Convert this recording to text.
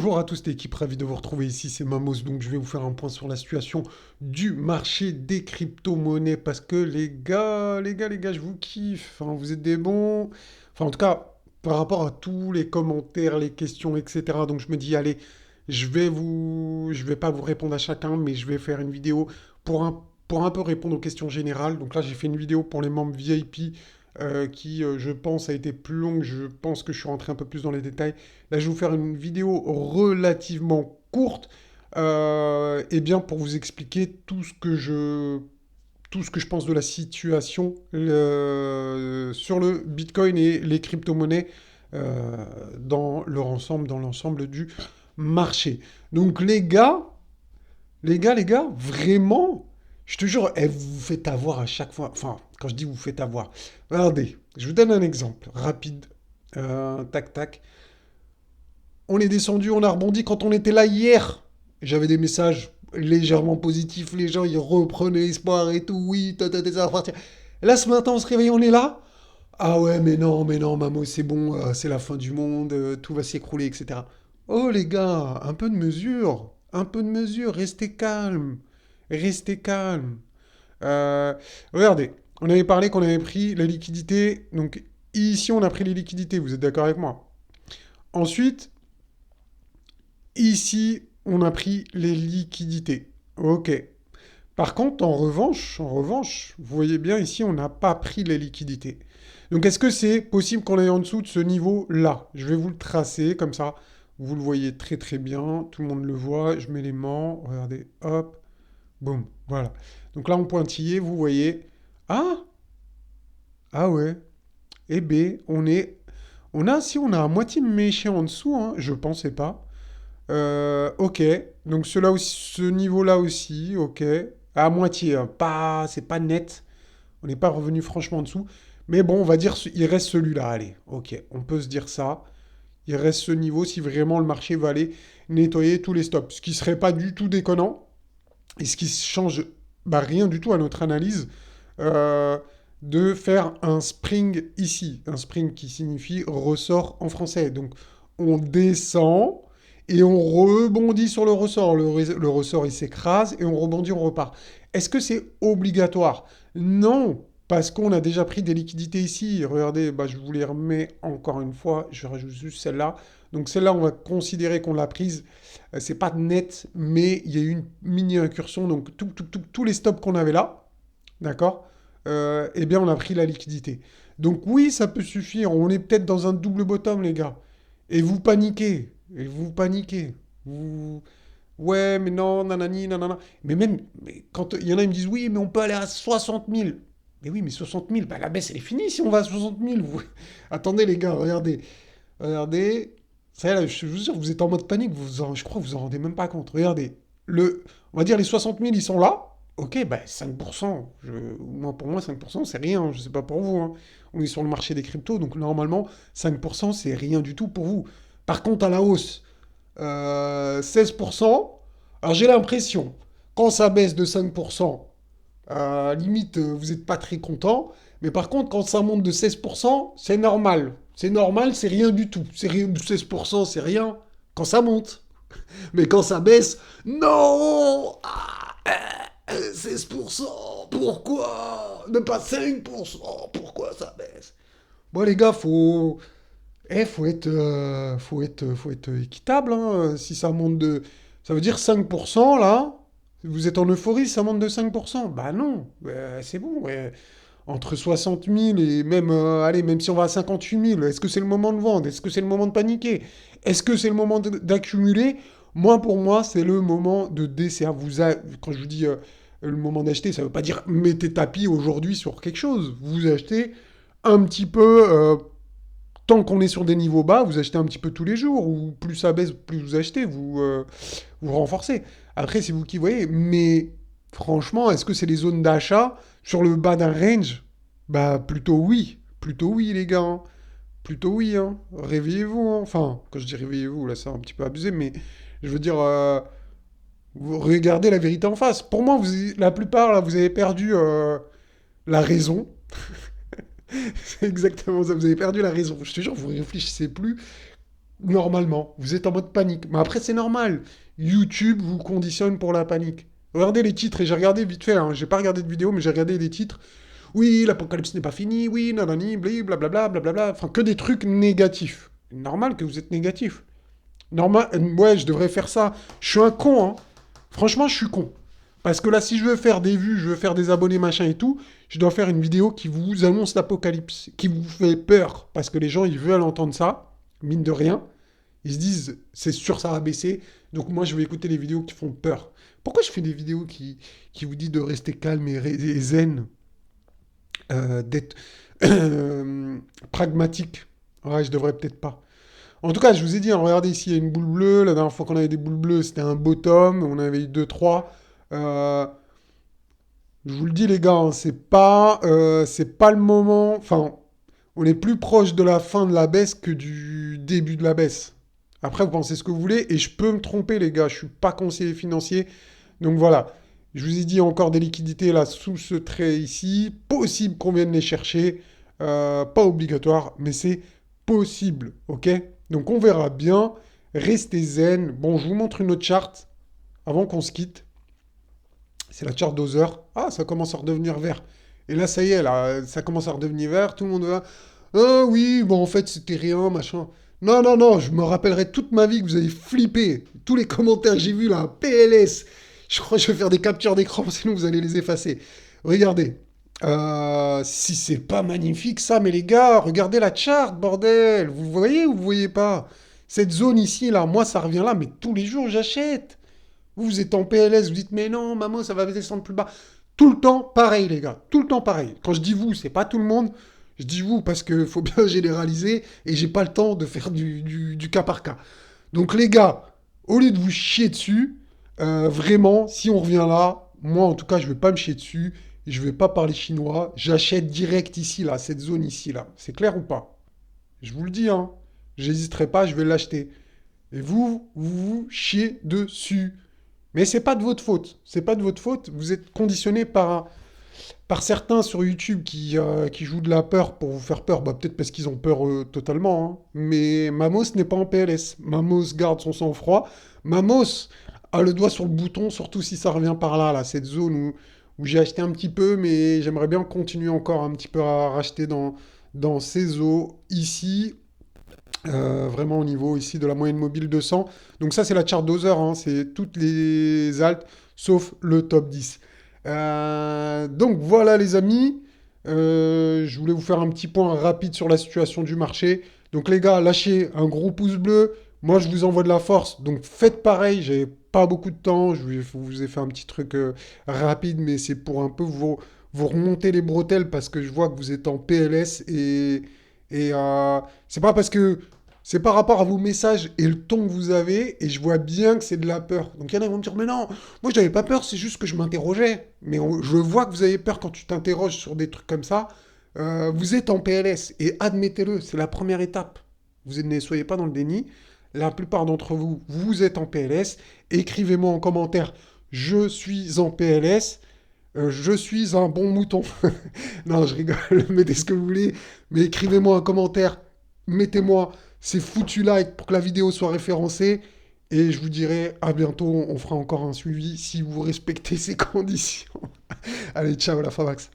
Bonjour à tous, l'équipe, ravi de vous retrouver ici, c'est Mamos. Donc je vais vous faire un point sur la situation du marché des crypto-monnaies parce que les gars, je vous kiffe, hein, vous êtes des bons. Enfin, en tout cas, par rapport à tous les commentaires, les questions, etc. Donc je me dis, allez, je vais pas vous répondre à chacun, mais je vais faire une vidéo pour un peu répondre aux questions générales. Donc là, j'ai fait une vidéo pour les membres VIP qui, je pense, a été plus longue. Je pense que je suis rentré un peu plus dans les détails. Là, je vais vous faire une vidéo relativement courte, et bien pour vous expliquer tout ce que je pense de la situation sur le Bitcoin et les crypto-monnaies dans l'ensemble du marché. Donc les gars, vraiment, je te jure, vous vous faites avoir à chaque fois. Enfin, quand je dis vous faites avoir, regardez, je vous donne un exemple rapide. Tac, tac. On est descendu, on a rebondi quand on était là hier. J'avais des messages légèrement positifs, les gens ils reprenaient espoir et tout, oui, ça va repartir. Et là ce matin on se réveille, on est là. Ah ouais, mais non, Mamo, c'est bon, c'est la fin du monde, tout va s'écrouler, etc. Oh les gars, un peu de mesure, restez calme, restez calme. Euh, Regardez, on avait parlé qu'on avait pris la liquidité, donc ici on a pris les liquidités, vous êtes d'accord avec moi? Ensuite, ici, on a pris les liquidités. Ok. Par contre, en revanche, vous voyez bien ici, on n'a pas pris les liquidités. Donc, est-ce que c'est possible qu'on aille en dessous de ce niveau-là? Je vais vous le tracer comme ça. Vous le voyez très très bien. Tout le monde le voit. Je mets l'aimant. Regardez. Hop. Boum. Voilà. Donc là, en pointillé, vous voyez. Ah. Ah ouais. Eh B, on a à moitié méché en dessous. Hein. Je pensais pas. Ok, donc ce niveau-là aussi, ok, à moitié, hein, pas, c'est pas net, on n'est pas revenu franchement en dessous, mais bon, on va dire, il reste celui-là, allez, ok, on peut se dire ça, il reste ce niveau si vraiment le marché va aller nettoyer tous les stops, ce qui serait pas du tout déconnant, et ce qui change bah, rien du tout à notre analyse, euh, de faire un spring ici, un spring qui signifie ressort en français, donc on descend, et on rebondit sur le ressort. Le ressort, il s'écrase et on rebondit, on repart. Est-ce que c'est obligatoire? Non, parce qu'on a déjà pris des liquidités ici. Regardez, bah, je vous les remets encore une fois. Je rajoute juste celle-là. Donc celle-là, on va considérer qu'on l'a prise. C'est pas net, mais il y a eu une mini incursion. Donc tous les stops qu'on avait là, d'accord, eh bien on a pris la liquidité. Donc oui, ça peut suffire. On est peut-être dans un double bottom, les gars. Et vous paniquez. Et vous paniquez. Vous... Ouais, mais non, nanani, nanana. Mais même, quand il y en a, ils me disent, oui, mais on peut aller à 60 000. Mais oui, mais 60 000, bah, la baisse, elle est finie si on va à 60 000. Attendez, les gars, regardez. Regardez. Ça, là, je vous jure, vous êtes en mode panique. Je crois que vous en rendez même pas compte. Regardez. On va dire les 60 000, ils sont là. Ok, bah 5%. Moi, pour moi, 5%, c'est rien. Je sais pas pour vous. Hein. On est sur le marché des cryptos, donc normalement, 5%, c'est rien du tout pour vous. Par contre, à la hausse, 16%. Alors j'ai l'impression, quand ça baisse de 5%, limite, vous n'êtes pas très content. Mais par contre, quand ça monte de 16%, c'est normal. C'est normal, c'est rien du tout. C'est rien, 16%, c'est rien quand ça monte. Mais quand ça baisse, non, 16%, pourquoi? Ne pas 5%, pourquoi ça baisse? Bon les gars, faut être équitable. Hein. Si ça monte de... Ça veut dire 5% là. Vous êtes en euphorie, ça monte de 5%. Bah non, c'est bon. Ouais. Entre 60 000 et même, allez, même si on va à 58 000, est-ce que c'est le moment de vendre? Est-ce que c'est le moment de paniquer? Est-ce que c'est le moment d'accumuler? Moi, pour moi, c'est le moment de DCA. Quand je vous dis le moment d'acheter, ça ne veut pas dire mettez tapis aujourd'hui sur quelque chose. Vous achetez un petit peu tant qu'on est sur des niveaux bas, vous achetez un petit peu tous les jours, ou plus ça baisse, plus vous achetez, vous renforcez. Après, c'est vous qui voyez, mais franchement, est-ce que c'est les zones d'achat sur le bas d'un range? Bah, plutôt oui, les gars, hein. Plutôt oui, hein. Réveillez-vous, hein. Enfin, quand je dis réveillez-vous, là, c'est un petit peu abusé, mais je veux dire, vous regardez la vérité en face. Pour moi, la plupart, là, vous avez perdu la raison. C'est exactement ça, vous avez perdu la raison. Je te jure, vous ne réfléchissez plus. Normalement, vous êtes en mode panique. Mais après, c'est normal. YouTube vous conditionne pour la panique. Regardez les titres, et j'ai regardé vite fait, hein. J'ai pas regardé de vidéo, mais j'ai regardé des titres. Oui, l'apocalypse n'est pas fini, oui, nanani, blablabla, blablabla. Enfin, que des trucs négatifs. Normal que vous êtes négatif. Normal, ouais, je devrais faire ça. Je suis un con, hein. Franchement, je suis con. Parce que là, si je veux faire des vues, je veux faire des abonnés, machin et tout, je dois faire une vidéo qui vous annonce l'apocalypse, qui vous fait peur. Parce que les gens, ils veulent entendre ça, mine de rien. Ils se disent, c'est sûr, ça va baisser. Donc moi, je vais écouter les vidéos qui font peur. Pourquoi je fais des vidéos qui vous disent de rester calme et zen, d'être pragmatique? Ouais, je devrais peut-être pas. En tout cas, je vous ai dit, hein, regardez ici, il y a une boule bleue. La dernière fois qu'on avait des boules bleues, c'était un bottom. On avait eu deux trois. Euh, je vous le dis, les gars, hein, c'est pas le moment. Enfin, on est plus proche de la fin de la baisse que du début de la baisse. Après, vous pensez ce que vous voulez, et je peux me tromper, les gars. Je suis pas conseiller financier. Donc voilà. Je vous ai dit encore des liquidités là sous ce trait ici. Possible qu'on vienne les chercher. Pas obligatoire, mais c'est possible. Ok? Donc on verra bien. Restez zen. Bon, je vous montre une autre charte avant qu'on se quitte. C'est la charte doseur. Ah, ça commence à redevenir vert. Et là, ça y est, là, ça commence à redevenir vert. Tout le monde va. Ah oui, bon, en fait, c'était rien, machin. Non, non, non, je me rappellerai toute ma vie que vous avez flippé. Tous les commentaires que j'ai vus là, PLS. Je crois que je vais faire des captures d'écran, sinon vous allez les effacer. Regardez. Si c'est pas magnifique ça, mais les gars, regardez la charte, bordel. Vous voyez ou vous voyez pas? Cette zone ici, là, moi, ça revient là, mais tous les jours, j'achète. Vous êtes en PLS, vous dites, mais non, maman, ça va descendre plus bas. Tout le temps, pareil, les gars. Tout le temps, pareil. Quand je dis vous, c'est pas tout le monde. Je dis vous parce qu'il faut bien généraliser et j'ai pas le temps de faire du cas par cas. Donc, les gars, au lieu de vous chier dessus, vraiment, si on revient là, moi, en tout cas, je vais pas me chier dessus. Je vais pas parler chinois. J'achète direct ici, là, cette zone ici, là. C'est clair ou pas? Je vous le dis, hein. J'hésiterai pas, je vais l'acheter. Et vous chiez dessus. Mais c'est pas de votre faute. C'est pas de votre faute. Vous êtes conditionné par certains sur YouTube qui jouent de la peur pour vous faire peur. Bah, peut-être parce qu'ils ont peur totalement, hein. Mais Mamos n'est pas en PLS. Mamos garde son sang-froid. Mamos a le doigt sur le bouton, surtout si ça revient par là, cette zone où j'ai acheté un petit peu, mais j'aimerais bien continuer encore un petit peu à racheter dans ces eaux ici. Vraiment au niveau ici de la moyenne mobile 200. Donc ça, c'est la chart doser, hein, c'est toutes les altes, sauf le top 10. Donc voilà les amis. Je voulais vous faire un petit point rapide sur la situation du marché. Donc les gars, lâchez un gros pouce bleu. Moi, je vous envoie de la force. Donc faites pareil. J'ai pas beaucoup de temps. Vous ai fait un petit truc rapide, mais c'est pour un peu vous remonter les bretelles parce que je vois que vous êtes en PLS et c'est pas parce que c'est par rapport à vos messages et le ton que vous avez, et je vois bien que c'est de la peur. Donc il y en a qui vont me dire, mais non, moi je n'avais pas peur, c'est juste que je m'interrogeais. Mais je vois que vous avez peur quand tu t'interroges sur des trucs comme ça. Vous êtes en PLS, et admettez-le, c'est la première étape. Vous ne soyez pas dans le déni. La plupart d'entre vous, vous êtes en PLS. Écrivez-moi en commentaire, je suis en PLS. Je suis un bon mouton. Non, je rigole, mettez ce que vous voulez. Mais écrivez-moi un commentaire, mettez-moi ces foutus likes pour que la vidéo soit référencée. Et je vous dirai à bientôt, on fera encore un suivi si vous respectez ces conditions. Allez, ciao la Famax.